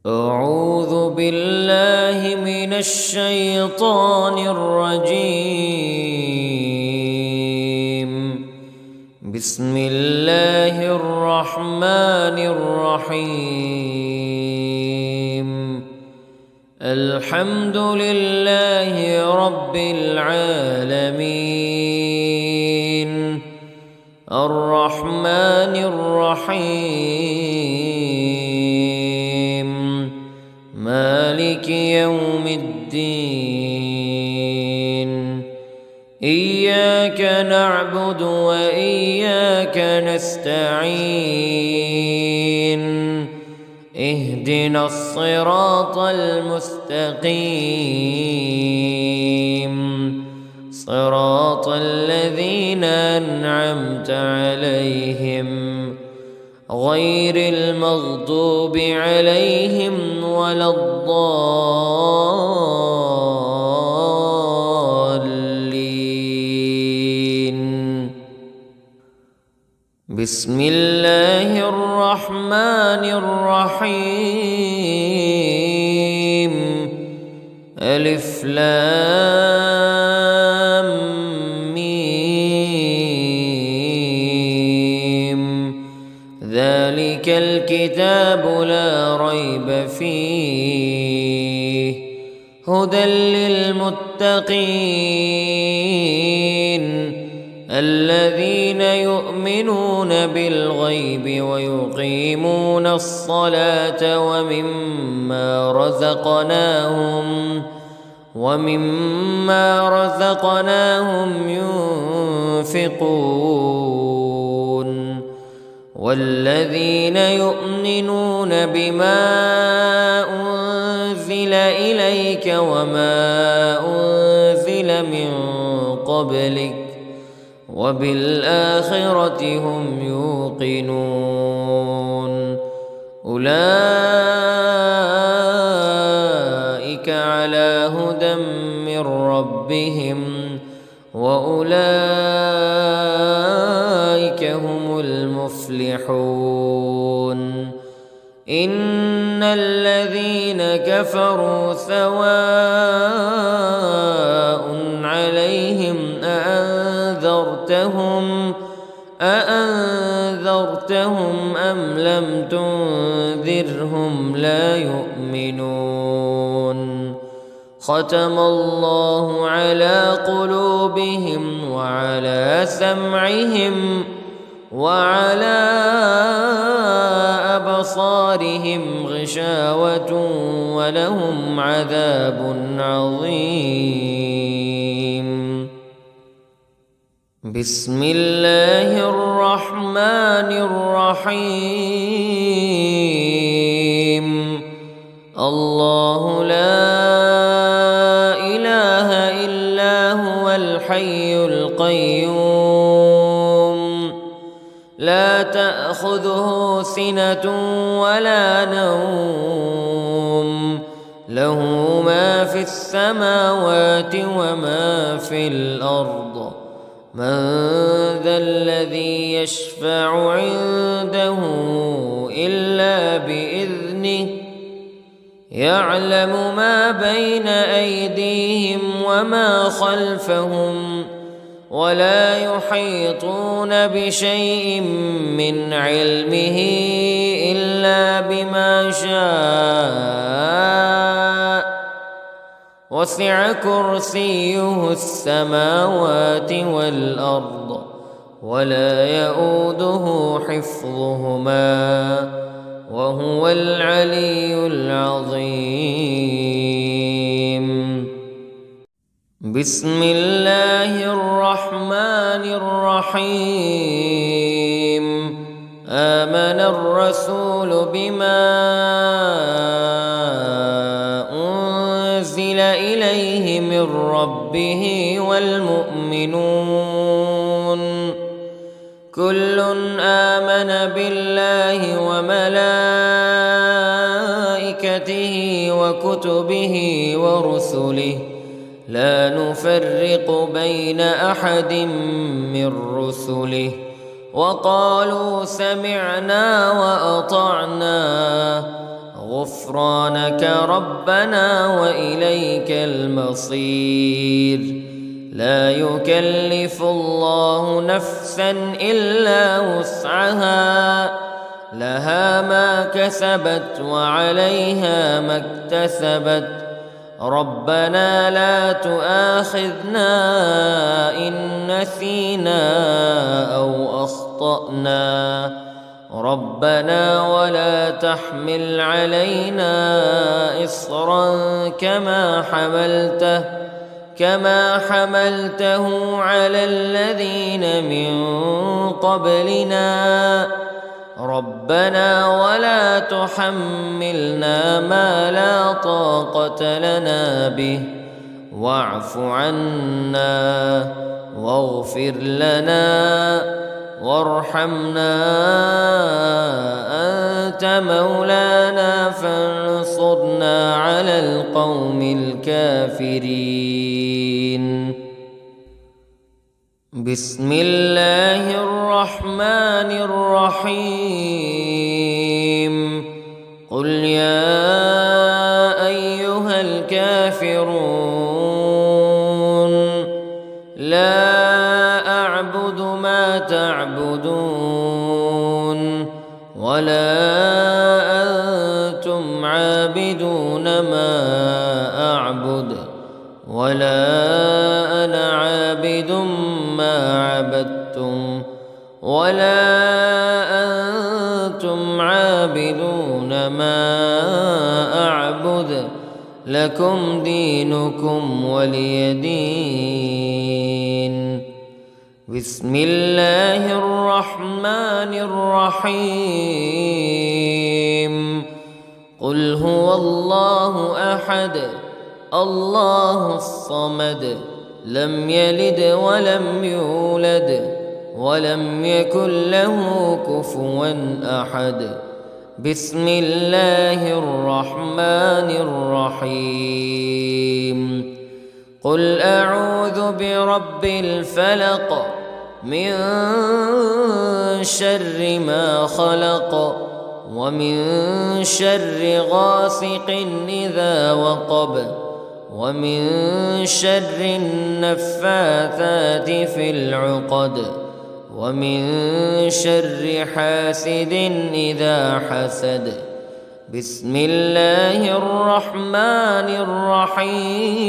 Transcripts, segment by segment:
أعوذ بالله من الشيطان الرجيم. بسم الله الرحمن الرحيم. الحمد لله رب العالمين الرحمن الرحيم مالك يوم الدين. إياك نعبد وإياك نستعين. اهدنا الصراط المستقيم صراط الذين أنعمت عليهم غير المغضوب عليهم ولا الضالين. بسم الله الرحمن الرحيم. ألف لام ميم. ذلك الكتاب لا ريب فيه هدى للمتقين الذين يؤمنون بالغيب ويقيمون الصلاة ومما رزقناهم ينفقون. والذين يؤمنون بما أنزل إليك وما أنزل من قبلك وبالآخرة هم يوقنون. أولئك على هدى من ربهم وأولئك هم المفلحون. إن الذين كفروا سواء عليهم أأنذرتهم أم لم تنذرهم لا يؤمنون. ختم الله على قلوبهم وعلى سمعهم وعلى أبصارهم غشاوة ولهم عذاب عظيم. بسم الله الرحمن الرحيم. الله لا إله إلا هو الحي القيوم لا تأخذه سنة ولا نوم له ما في السماوات وما في الأرض. من ذا الذي يشفع عنده إلا بإذنه يعلم ما بين أيديهم وما خلفهم ولا يحيطون بشيء من علمه إلا بما شاء. وسع كرسيه السماوات والأرض ولا يؤوده حفظهما وهو العلي العظيم. بسم الله الرحمن الرحيم. آمن الرسول بما أنزل إليه من ربه والمؤمنون كل آمن بالله وملائكته وكتبه ورسله لا نفرق بين أحد من رسله وقالوا سمعنا وأطعنا غفرانك ربنا وإليك المصير. لا يكلف الله نفسا إلا وسعها، لها ما كسبت وعليها ما اكتسبت. ربنا لا تؤاخذنا إن نسينا أو أخطأنا. ربنا ولا تحمل علينا إصرا كما حملته على الذين من قبلنا. ربنا ولا تحملنا ما لا طاقة لنا به، واعف عنا واغفر لنا وارحمنا، أنت مولانا فانصرنا على القوم الكافرين. بسم الله الرحمن الرحيم. قل يا أيها الكافرون لا أعبد ما تعبدون ولا أنتم عابدون ما أعبد ولا أنا عابد ما عبدتم ولا أنتم عابدون ما أعبد، لكم دينكم ولي دين. بسم الله الرحمن الرحيم. قل هو الله أحد الله الصمد، لم يلد ولم يولد ولم يكن له كفوا أحد. بسم الله الرحمن الرحيم. قل أعوذ برب الفلق من شر ما خلق ومن شر غاسق إذا وقب ومن شر النفاثات في العقد ومن شر حاسد إذا حسد. بسم الله الرحمن الرحيم.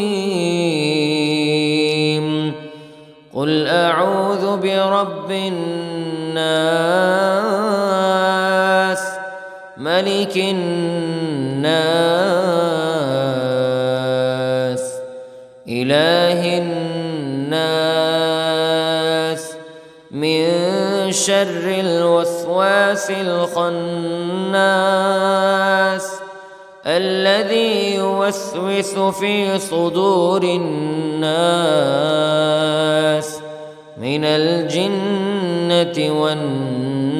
قل أعوذ برب الناس ملك الناس إله الناس من شر الوسواس الخناس الذي يوسوس في صدور الناس من الجنة والناس.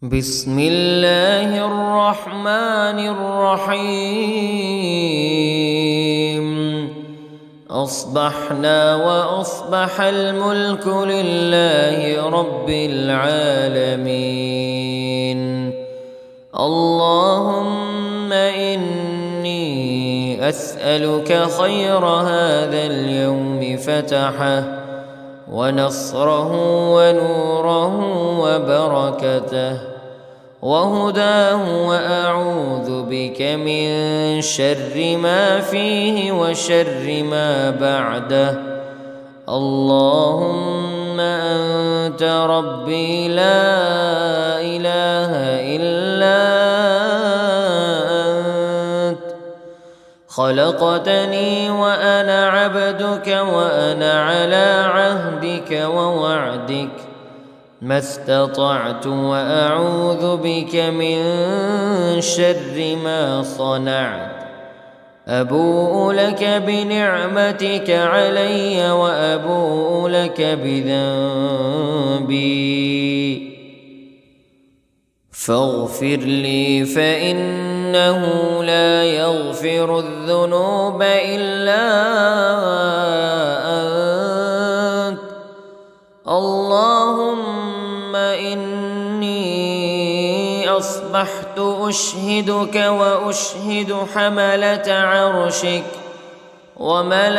بسم الله الرحمن الرحيم. أصبحنا وأصبح الملك لله رب العالمين. اللهم إني أسألك خير هذا اليوم فتحه ونصره ونوره وبركته وهداه، وأعوذ بك من شر ما فيه وشر ما بعده. اللهم أنت ربي لا إله إلا أنت، خلقتني وأنا عبدك وأنا على عهدك ووعدك ما استطعت، وأعوذ بك من شر ما صنعت. أبوء لك بنعمتك علي وأبوء لك بذنبي فاغفر لي، فإنه لا يغفر الذنوب إلا أنت. اللهم إني أصبحت أشهدك وأشهد حملة عرشك وملائكتك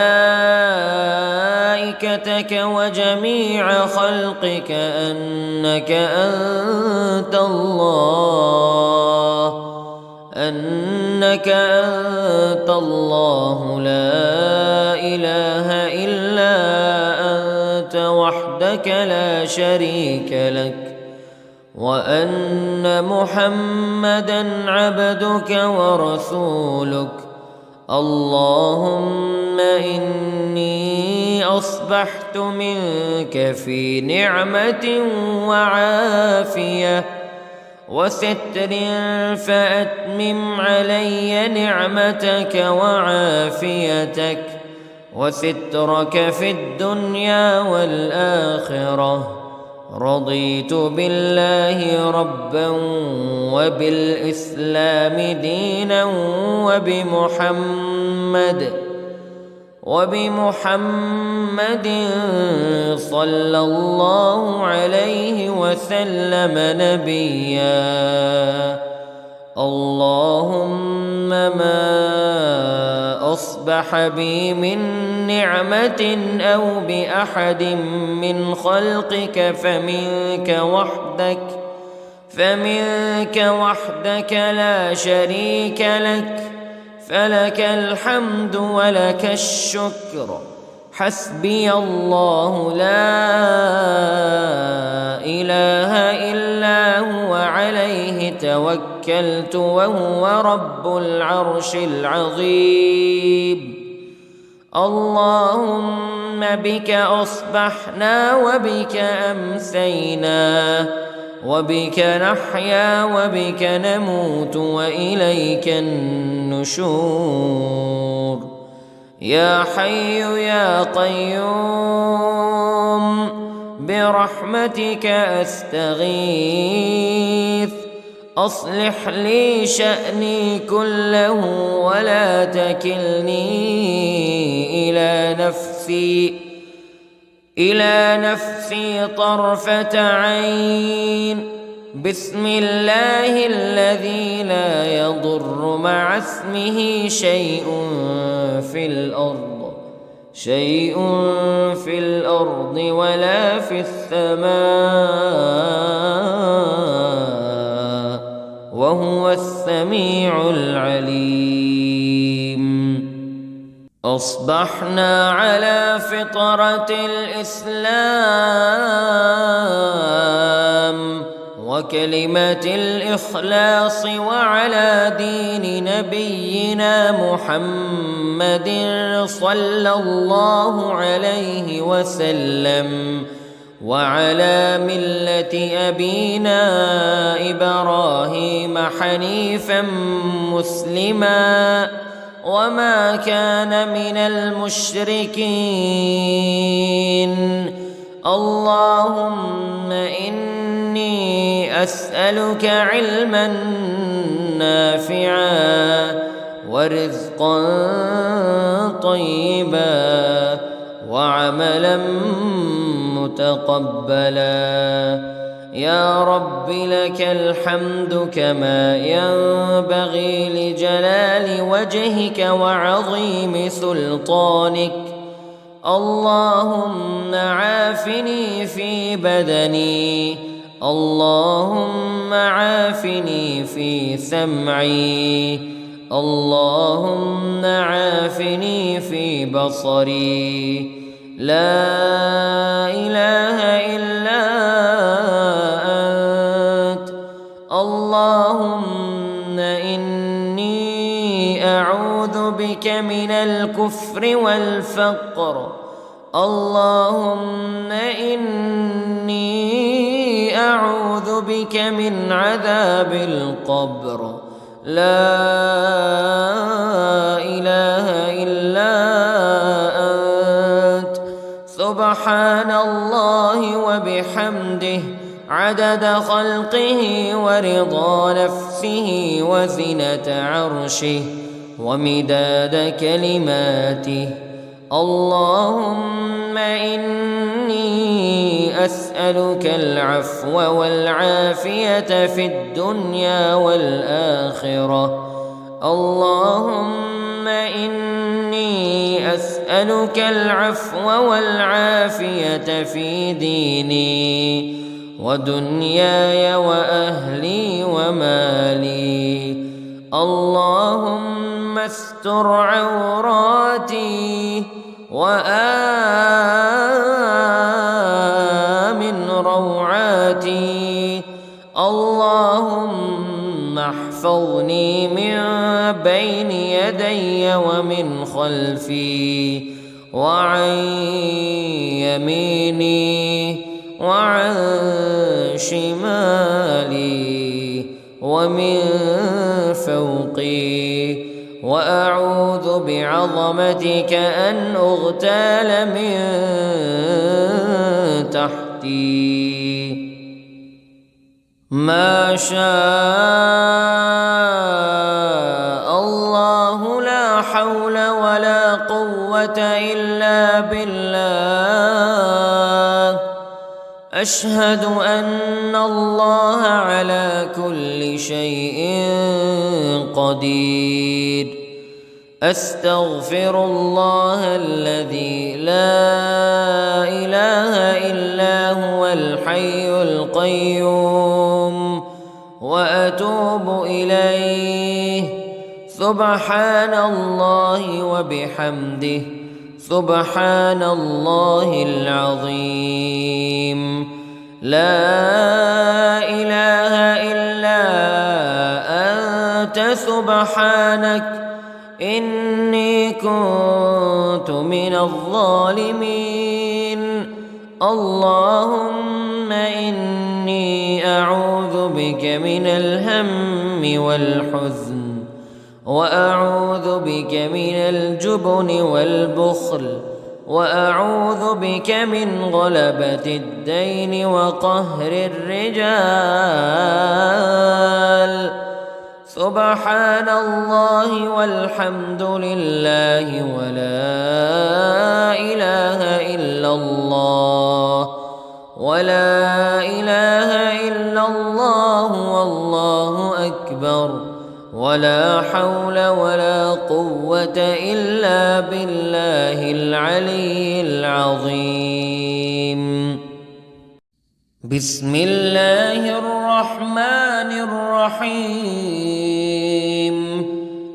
وجميع خلقك أنك أنت الله لا إله إلا أنت وحدك لا شريك لك، وأن محمدًا عبدك ورسولك. اللهم إني أصبحت منك في نعمة وعافية وستر، فأتمم علي نعمتك وعافيتك وسترك في الدنيا والآخرة. رضيت بالله ربا وبالإسلام دينا وبمحمد صلى الله عليه وسلم نبيا. اللهم ما أصبح بي من نعمة أو بأحد من خلقك فمنك وحدك لا شريك لك، فلك الحمد ولك الشكر. حسبي الله لا إله إلا هو عليه توكلت وهو رب العرش العظيم. اللهم بك أصبحنا وبك أمسينا وبك نحيا وبك نموت وإليك النشور. يا حي يا قيوم برحمتك أستغيث، أصلح لي شأني كله ولا تكلني إلى نفسي طرفة عين. بسم الله الذي لا يضر مع اسمه شيء في الأرض ولا في السماء، وهو السميع العليم. أصبحنا على فطرة الإسلام وكلمة الإخلاص وعلى دين نبينا محمد صلى الله عليه وسلم وعلى ملة أبينا إبراهيم حنيفا مسلما وما كان من المشركين. اللهم إني أسألك علما نافعا ورزقا طيبا وعملا متقبلا. يا رب لك الحمد كما ينبغي لجلال وجهك وعظيم سلطانك. اللهم عافني في بدني، اللهم عافني في سمعي، اللهم عافني في بصري. لا إله إلا أنت. اللهم إني أعوذ بك من الكفر والفقر. اللهم إني أعوذ بك من عذاب القبر. لا إله إلا أنت. سبحان الله وبحمده عدد خلقه ورضا نفسه وزنة عرشه ومداد كلماته. اللهم إني أسألك العفو والعافية في الدنيا والآخرة. اللهم إني أسألك العفو والعافية في ديني ودنياي وأهلي ومالي. اللهم استر عوراتي وآمن روعاتي. اللهم احفظني من بين يدي ومن خلفي وعن يميني وعن شمالي ومن فوقي، وأعوذ بعظمتك أن أغتال من تحتي. ما شاء الله لا حول ولا قوة إلا بالله. أشهد أن الله على كل شيء قدير. أستغفر الله الذي لا إله إلا هو الحي القيوم وأتوب إليه. سبحان الله وبحمده، سبحان الله العظيم. لا إله إلا أنت سبحانك إني كنت من الظالمين. اللهم إني أعوذ بك من الهم والحزن، وأعوذ بك من الجبن والبخل، وأعوذ بك من غلبة الدين وقهر الرجال. سبحان الله والحمد لله ولا إله إلا الله، ولا إله إلا الله والله أكبر، ولا حول ولا قوة إلا بالله العلي العظيم. بسم الله الرحمن الرحيم.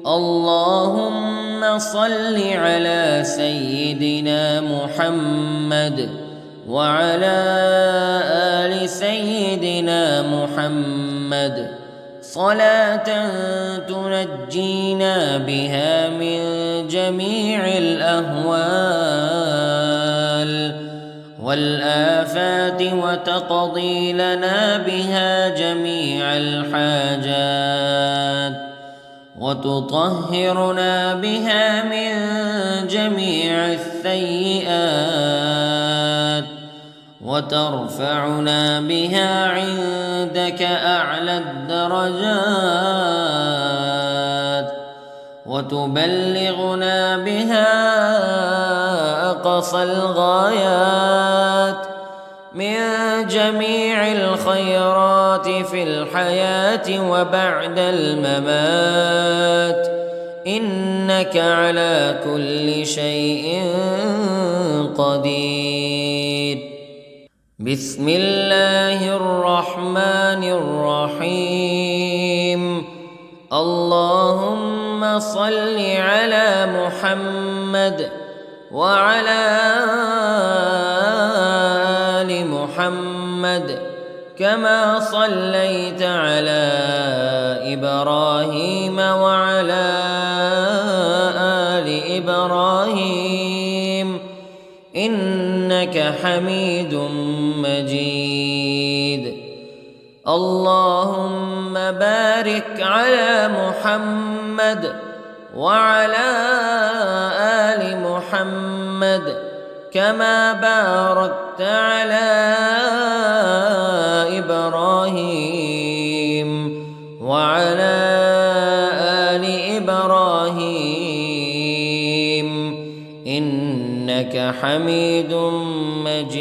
اللهم صل على سيدنا محمد وعلى آل سيدنا محمد صلاة تنجينا بها من جميع الأهوال والآفات وتقضي لنا بها جميع الحاجات وتطهرنا بها من جميع السيئات وترفعنا بها عندك أعلى الدرجات وتبلغنا بها أقصى الغايات من جميع الخيرات في الحياة وبعد الممات، إنك على كل شيء قدير. بسم الله الرحمن الرحيم. اللهم صل على محمد وعلى آل محمد كما صليت على إبراهيم وعلى آل إبراهيم إنك حميد مجيد. اللهم بارك على محمد وعلى آل محمد كما باركت على إبراهيم وعلى آل إبراهيم إنك حميد مجيد.